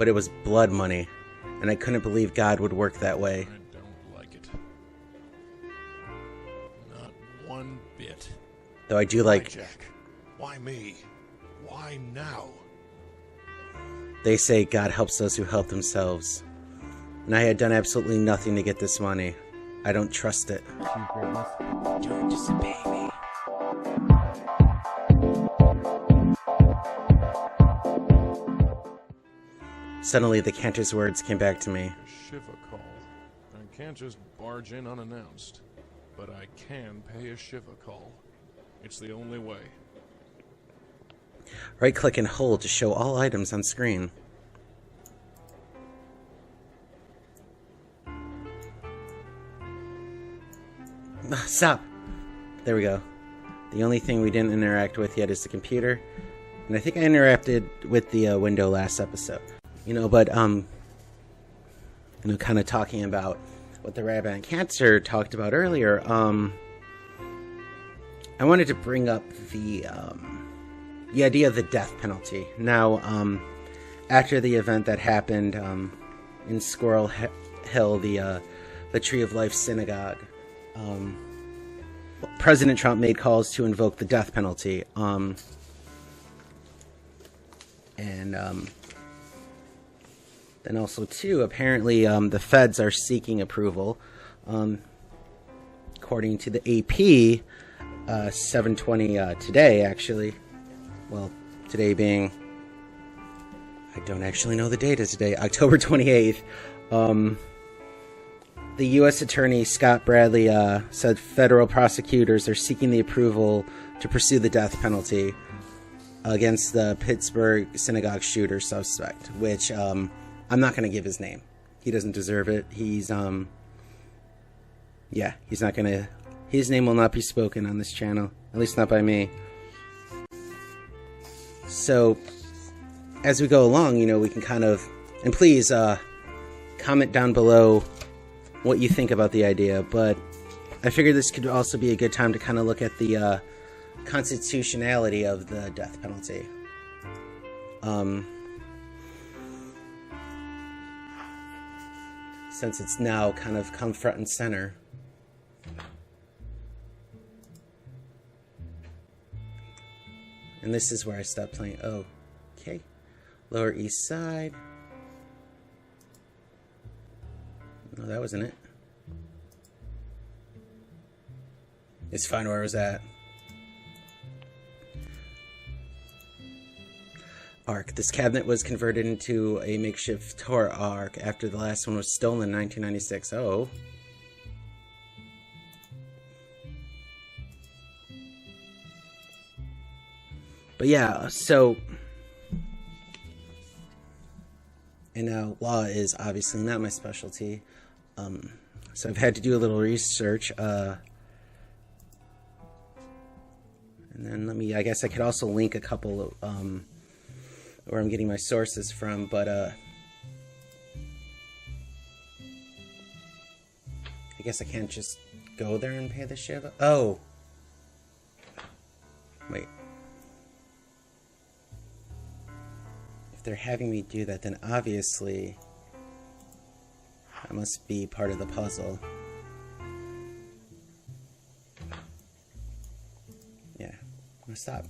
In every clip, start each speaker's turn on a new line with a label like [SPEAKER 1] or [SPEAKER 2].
[SPEAKER 1] but it was blood money, and I couldn't believe God would work that way.
[SPEAKER 2] I don't like it. Not one bit.
[SPEAKER 1] Though I do like...
[SPEAKER 2] Why, Jack? Why me? Why now?
[SPEAKER 1] They say God helps those who help themselves. And I had done absolutely nothing to get this money. I don't trust it.
[SPEAKER 3] Don't disobey me.
[SPEAKER 1] Suddenly, the cantor's words came back to me.
[SPEAKER 2] A Shiva call. I can't just barge in unannounced. But I can pay a Shiva call. It's the only way.
[SPEAKER 1] Right-click and hold to show all items on screen. Stop! There we go. The only thing we didn't interact with yet is the computer. And I think I interacted with the window last episode. But, kind of talking about what the Rabbi and Cancer talked about earlier, I wanted to bring up the idea of the death penalty. Now, after the event that happened in Squirrel Hill, the Tree of Life Synagogue, President Trump made calls to invoke the death penalty. Then also, too, apparently the feds are seeking approval. According to the AP, 7:20 today, actually. Well, today being... I don't actually know the date of today. October 28th. The U.S. Attorney Scott Bradley said federal prosecutors are seeking the approval to pursue the death penalty against the Pittsburgh synagogue shooter suspect, which I'm not going to give his name. He doesn't deserve it. He's not going to... His name will not be spoken on this channel, at least not by me. So, as we go along, we can kind of... And please, comment down below what you think about the idea, but I figured this could also be a good time to kind of look at the constitutionality of the death penalty. Since it's now kind of come front and center. And this is where I stopped playing. Oh, okay. Lower East Side. No, that wasn't it. It's fine where I was at. Ark. This cabinet was converted into a makeshift Torah Ark after the last one was stolen in 1996. Oh. But yeah, so... And now, law is obviously not my specialty. So I've had to do a little research. And then I guess I could also link a couple of, where I'm getting my sources from, but, I guess I can't just go there and pay the Shiva. Oh! Wait. If they're having me do that, then obviously that must be part of the puzzle. Yeah, I'm gonna stop.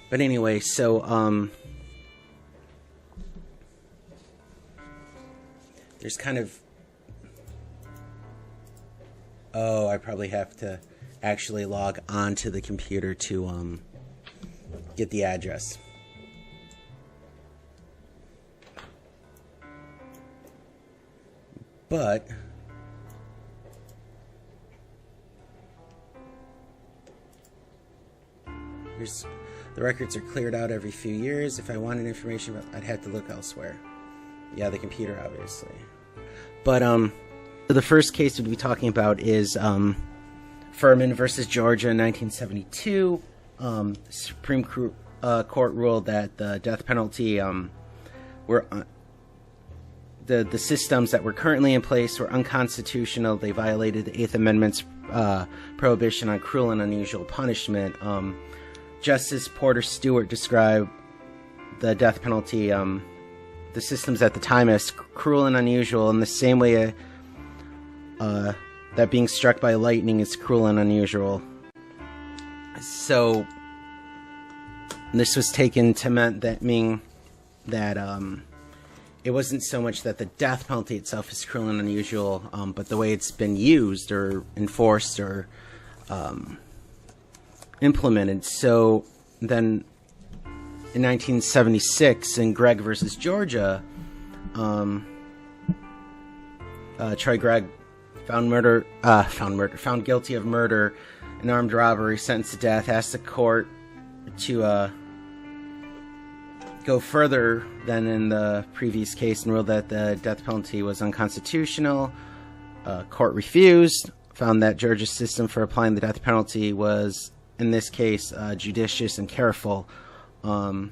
[SPEAKER 1] But anyway, so, there's kind of... Oh, I probably have to actually log onto the computer to, get the address. But... The records are cleared out every few years. If I wanted information, I'd have to look elsewhere. Yeah, the computer, obviously. But, the first case we'd be talking about is, Furman versus Georgia in 1972. The Supreme Court ruled that the death penalty, the systems that were currently in place were unconstitutional. They violated the Eighth Amendment's prohibition on cruel and unusual punishment. Justice Porter Stewart described the death penalty, the systems at the time, as cruel and unusual in the same way that being struck by lightning is cruel and unusual. So this was taken to mean that it wasn't so much that the death penalty itself is cruel and unusual, but the way it's been used or enforced or implemented. So then in 1976 in Gregg versus Georgia, Troy Gregg found guilty of murder and armed robbery, sentenced to death, asked the court to go further than in the previous case and ruled that the death penalty was unconstitutional. Court refused, found that Georgia's system for applying the death penalty was, in this case, judicious and careful. The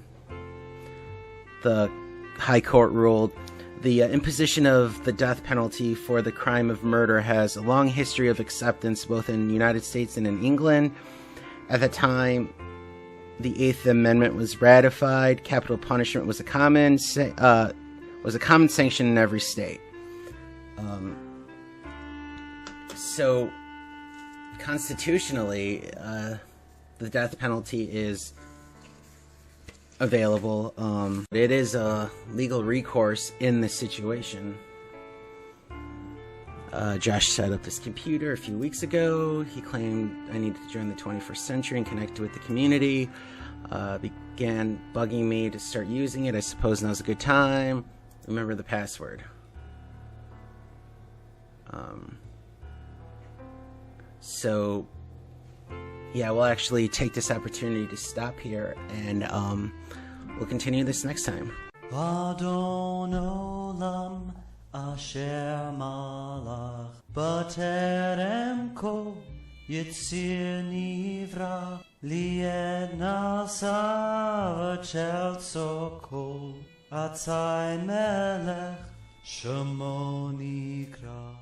[SPEAKER 1] High Court ruled the imposition of the death penalty for the crime of murder has a long history of acceptance both in the United States and in England. At the time the Eighth Amendment was ratified, capital punishment was a common sanction in every state. So constitutionally, the death penalty is available. It is a legal recourse in this situation. Josh set up this computer a few weeks ago. He claimed I needed to join the 21st century and connect with the community. Began bugging me to start using it. I suppose now's a good time. Remember the password. So yeah, we'll actually take this opportunity to stop here, and we'll continue this next time.
[SPEAKER 4] Adon olam asher malach b'terem kol yitzir nivra lied nasa v'chelso kol atzai melech shemo nikra.